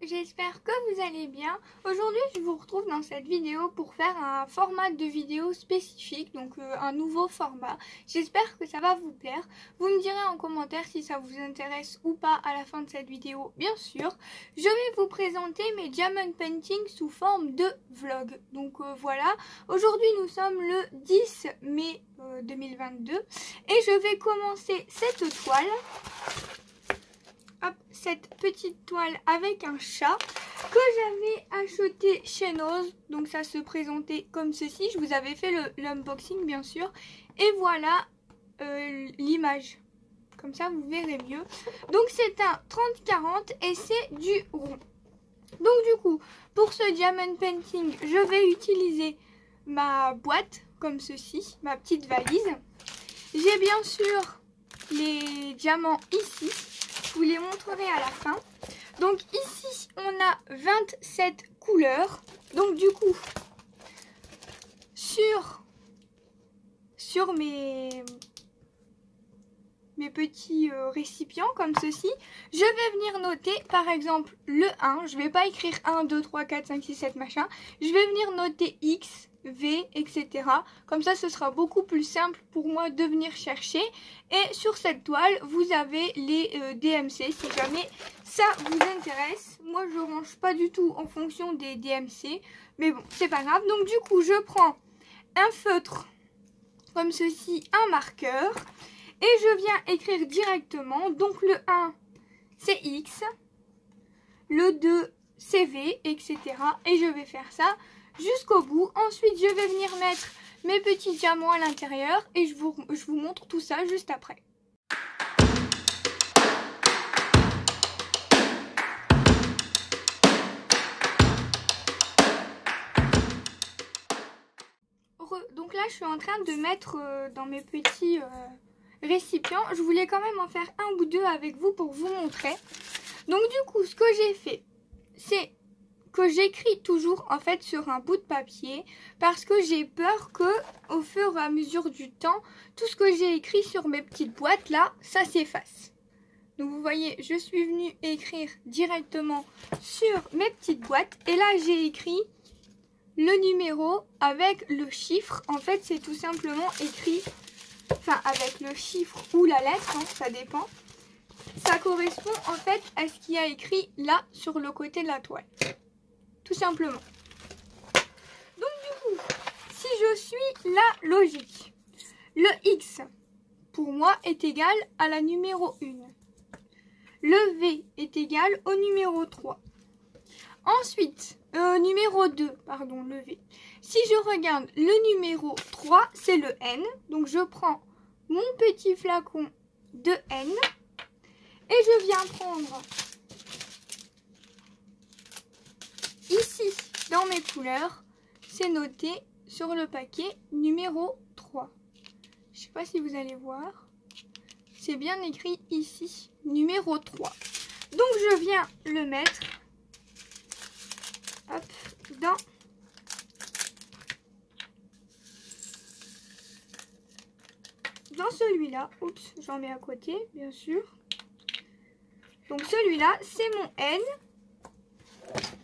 J'espère que vous allez bien. Aujourd'hui, je vous retrouve dans cette vidéo pour faire un format de vidéo spécifique, donc un nouveau format. J'espère que ça va vous plaire. Vous me direz en commentaire si ça vous intéresse ou pas à la fin de cette vidéo, bien sûr. Je vais vous présenter mes diamond paintings sous forme de vlog. Donc voilà, aujourd'hui nous sommes le 10 mai 2022 et je vais commencer cette toile. Hop, cette petite toile avec un chat que j'avais acheté chez Nose. Donc ça se présentait comme ceci. Je vous avais fait l'unboxing bien sûr. Et voilà l'image. Comme ça vous verrez mieux. Donc c'est un 30-40 et c'est du rond. Donc du coup, pour ce diamond painting, je vais utiliser ma boîte comme ceci, ma petite valise. J'ai bien sûr les diamants ici. Je vous les montrerai à la fin. Donc ici, on a 27 couleurs. Donc du coup, sur mes petits récipients comme ceci, je vais venir noter par exemple le 1. Je ne vais pas écrire 1, 2, 3, 4, 5, 6, 7 machin. Je vais venir noter X, V, etc. Comme ça, ce sera beaucoup plus simple pour moi de venir chercher. Et sur cette toile, vous avez les DMC si jamais ça vous intéresse. Moi, je range pas du tout en fonction des DMC. Mais bon, c'est pas grave. Donc du coup, je prends un feutre comme ceci, un marqueur. Et je viens écrire directement. Donc le 1, c'est X. Le 2, c'est V, etc. Et je vais faire ça jusqu'au bout. Ensuite, je vais venir mettre mes petits diamants à l'intérieur et je vous montre tout ça juste après. Donc là, je suis en train de mettre dans mes petits récipients. Je voulais quand même en faire un ou deux avec vous pour vous montrer. Donc du coup, ce que j'ai fait, c'est que j'écris toujours en fait sur un bout de papier parce que j'ai peur que au fur et à mesure du temps, tout ce que j'ai écrit sur mes petites boîtes là, ça s'efface. Donc vous voyez, je suis venue écrire directement sur mes petites boîtes et là j'ai écrit le numéro avec le chiffre. En fait, c'est tout simplement écrit, enfin avec le chiffre ou la lettre, hein, ça dépend. Ça correspond en fait à ce qu'il y a écrit là sur le côté de la toile. Tout simplement. Donc du coup, si je suis la logique, le X pour moi est égal à la numéro 1. Le V est égal au numéro 3. Ensuite, numéro 2, pardon, le V. Si je regarde le numéro 3, c'est le N. Donc je prends mon petit flacon de N et je viens prendre ici, dans mes couleurs, c'est noté sur le paquet numéro 3. Je ne sais pas si vous allez voir. C'est bien écrit ici, numéro 3. Donc je viens le mettre hop, dans celui-là. Oups, j'en mets à côté, bien sûr. Donc celui-là, c'est mon N.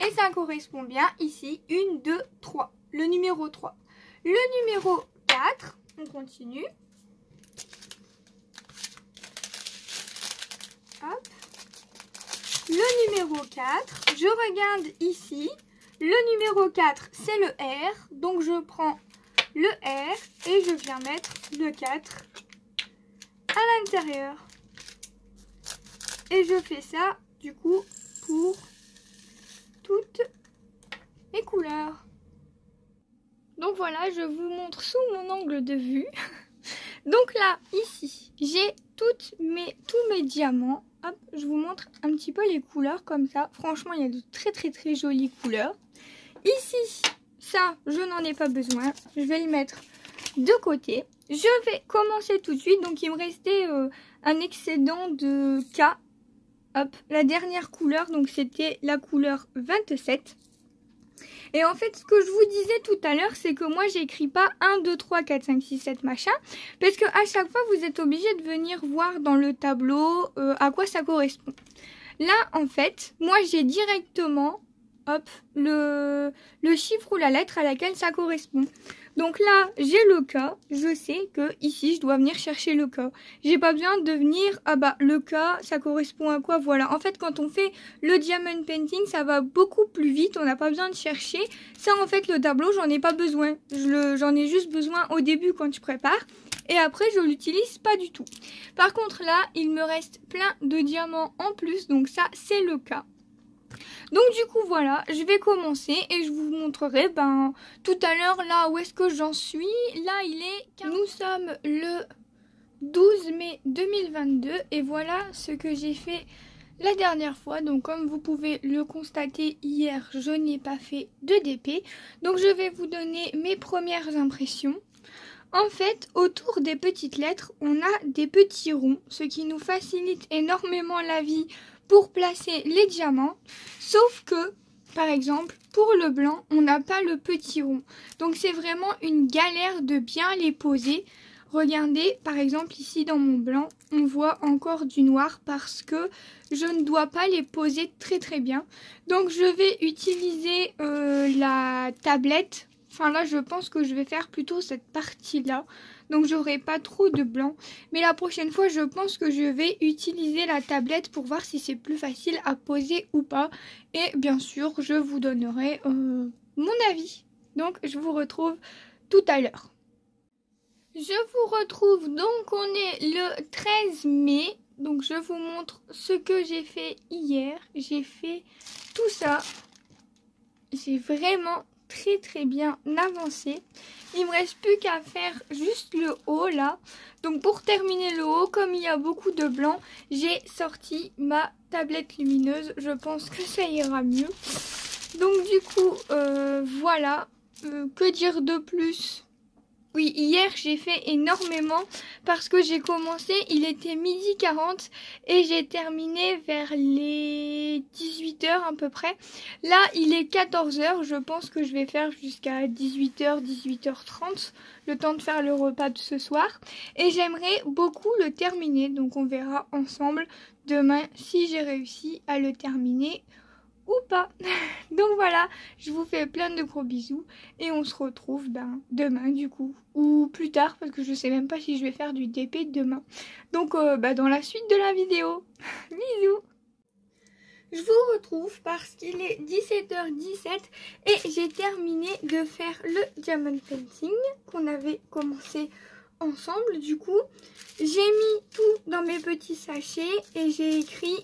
Et ça correspond bien ici, 1, 2, 3, le numéro 3. Le numéro 4, on continue. Hop. Le numéro 4, je regarde ici. Le numéro 4, c'est le R. Donc je prends le R et je viens mettre le 4 à l'intérieur. Et je fais ça, du coup, pour toutes mes couleurs. Donc voilà, je vous montre sous mon angle de vue. Donc là, ici, j'ai tous mes diamants. Hop, je vous montre un petit peu les couleurs comme ça. Franchement, il y a de très jolies couleurs. Ici, ça, je n'en ai pas besoin. Je vais le mettre de côté. Je vais commencer tout de suite. Donc il me restait un excédent de K. Hop, la dernière couleur, donc c'était la couleur 27. Et en fait, ce que je vous disais tout à l'heure, c'est que moi, j'écris pas 1, 2, 3, 4, 5, 6, 7, machin. Parce que à chaque fois, vous êtes obligé de venir voir dans le tableau à quoi ça correspond. Là, en fait, moi j'ai directement hop, le chiffre ou la lettre à laquelle ça correspond. Donc là, j'ai le K, je sais que ici je dois venir chercher le K. J'ai pas besoin de venir, ah bah le K, ça correspond à quoi, voilà. En fait, quand on fait le diamond painting, ça va beaucoup plus vite, on n'a pas besoin de chercher. Ça, en fait, le tableau, j'en ai pas besoin. J'en ai juste besoin au début quand je prépare. Et après, je l'utilise pas du tout. Par contre, là, il me reste plein de diamants en plus, donc ça, c'est le cas. Donc du coup voilà, je vais commencer et je vous montrerai tout à l'heure là où est-ce que j'en suis. Là il est, nous sommes le 12 mai 2022 et voilà ce que j'ai fait la dernière fois. Donc comme vous pouvez le constater, hier je n'ai pas fait de DP. Donc je vais vous donner mes premières impressions. En fait, autour des petites lettres, on a des petits ronds, ce qui nous facilite énormément la vie pour placer les diamants, sauf que, par exemple, pour le blanc, on n'a pas le petit rond. Donc c'est vraiment une galère de bien les poser. Regardez, par exemple, ici dans mon blanc, on voit encore du noir parce que je ne dois pas les poser très bien. Donc je vais utiliser la tablette. Enfin là, je pense que je vais faire plutôt cette partie-là. Donc j'aurai pas trop de blanc. Mais la prochaine fois, je pense que je vais utiliser la tablette pour voir si c'est plus facile à poser ou pas. Et bien sûr, je vous donnerai mon avis. Donc je vous retrouve tout à l'heure. Je vous retrouve, donc on est le 13 mai. Donc je vous montre ce que j'ai fait hier. J'ai fait tout ça. J'ai vraiment très bien avancé. Il me reste plus qu'à faire juste le haut là. Donc pour terminer le haut, comme il y a beaucoup de blanc, j'ai sorti ma tablette lumineuse. Je pense que ça ira mieux. Donc du coup, voilà. Que dire de plus ? Oui, hier j'ai fait énormément parce que j'ai commencé, il était 12h40 et j'ai terminé vers les 18h à peu près. Là, il est 14h, je pense que je vais faire jusqu'à 18h, 18h30, le temps de faire le repas de ce soir. Et j'aimerais beaucoup le terminer, donc on verra ensemble demain si j'ai réussi à le terminer ou pas. Donc voilà, je vous fais plein de gros bisous et on se retrouve demain du coup, ou plus tard parce que je sais même pas si je vais faire du DP demain. Donc dans la suite de la vidéo. Bisous. Je vous retrouve parce qu'il est 17h17 et j'ai terminé de faire le diamond painting qu'on avait commencé ensemble. Du coup, j'ai mis tout dans mes petits sachets et j'ai écrit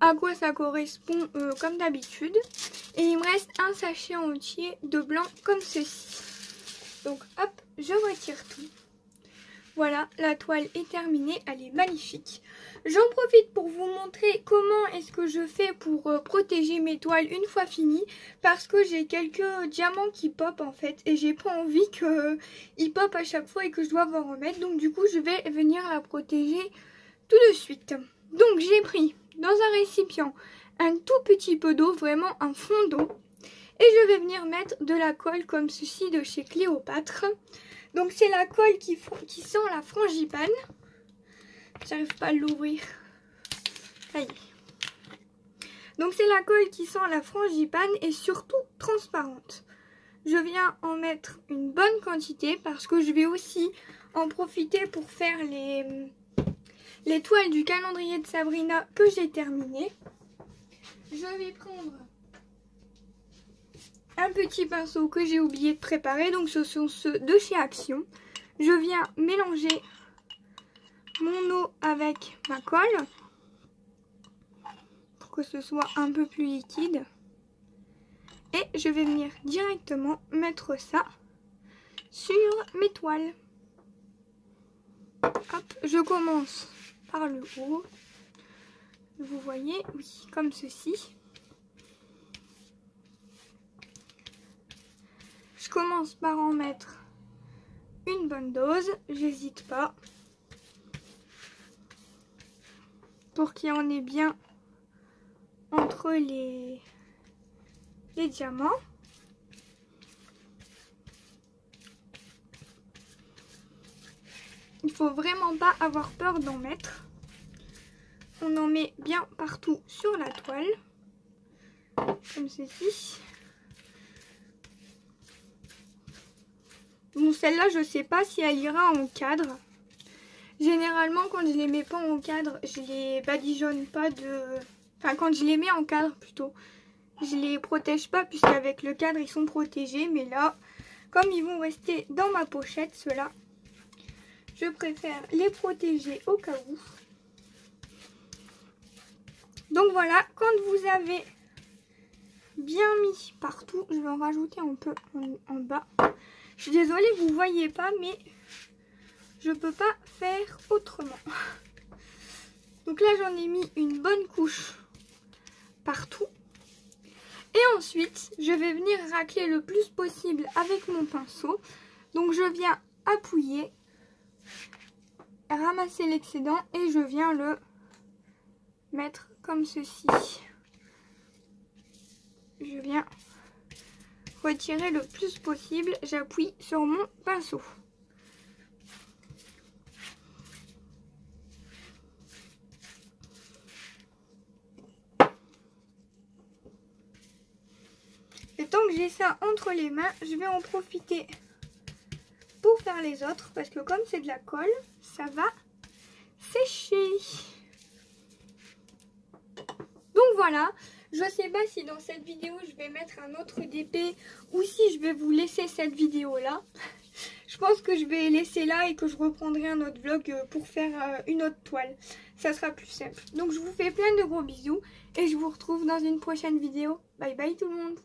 à quoi ça correspond comme d'habitude. Et il me reste un sachet entier de blanc comme ceci. Donc hop, je retire tout. Voilà, la toile est terminée, elle est magnifique. J'en profite pour vous montrer comment est-ce que je fais pour protéger mes toiles une fois finies. Parce que j'ai quelques diamants qui pop en fait. Et j'ai pas envie qu'ils pop à chaque fois et que je dois en remettre. Donc du coup, je vais venir la protéger tout de suite. Donc j'ai pris dans un récipient un tout petit peu d'eau, vraiment un fond d'eau. Et je vais venir mettre de la colle comme ceci de chez Cléopâtre. Donc c'est la colle qui sent la frangipane. J'arrive pas à l'ouvrir. Ça y est. Donc c'est la colle qui sent la frangipane et surtout transparente. Je viens en mettre une bonne quantité parce que je vais aussi en profiter pour faire les toiles du calendrier de Sabrina que j'ai terminé. Je vais prendre un petit pinceau que j'ai oublié de préparer. Donc ce sont ceux de chez Action. Je viens mélanger mon eau avec ma colle pour que ce soit un peu plus liquide. Et je vais venir directement mettre ça sur mes toiles. Hop, je commence par le haut. Vous voyez, oui, comme ceci. Je commence par en mettre une bonne dose, j'hésite pas. Pour qu'il y en ait bien entre les diamants. Il faut vraiment pas avoir peur d'en mettre. on en met bien partout sur la toile. Comme ceci. Bon, celle-là, je sais pas si elle ira en cadre. Généralement, quand je les mets pas en cadre, je les badigeonne pas de... Enfin, quand je les mets en cadre plutôt, je les protège pas puisqu'avec le cadre, ils sont protégés. Mais là, comme ils vont rester dans ma pochette, ceux-là, je préfère les protéger au cas où. Donc voilà, quand vous avez bien mis partout, je vais en rajouter un peu en bas. Je suis désolée, vous ne voyez pas, mais je peux pas faire autrement. Donc là, j'en ai mis une bonne couche partout. Et ensuite, je vais venir racler le plus possible avec mon pinceau. Donc je viens appuyer, ramasser l'excédent et je viens le mettre comme ceci. Je viens retirer le plus possible, j'appuie sur mon pinceau. Et tant que j'ai ça entre les mains, je vais en profiter pour faire les autres parce que comme c'est de la colle, ça va sécher. Donc voilà, je sais pas si dans cette vidéo je vais mettre un autre DP ou si je vais vous laisser cette vidéo là. Je pense que je vais laisser là et que je reprendrai un autre vlog pour faire une autre toile. Ça sera plus simple. Donc je vous fais plein de gros bisous et je vous retrouve dans une prochaine vidéo. Bye bye tout le monde.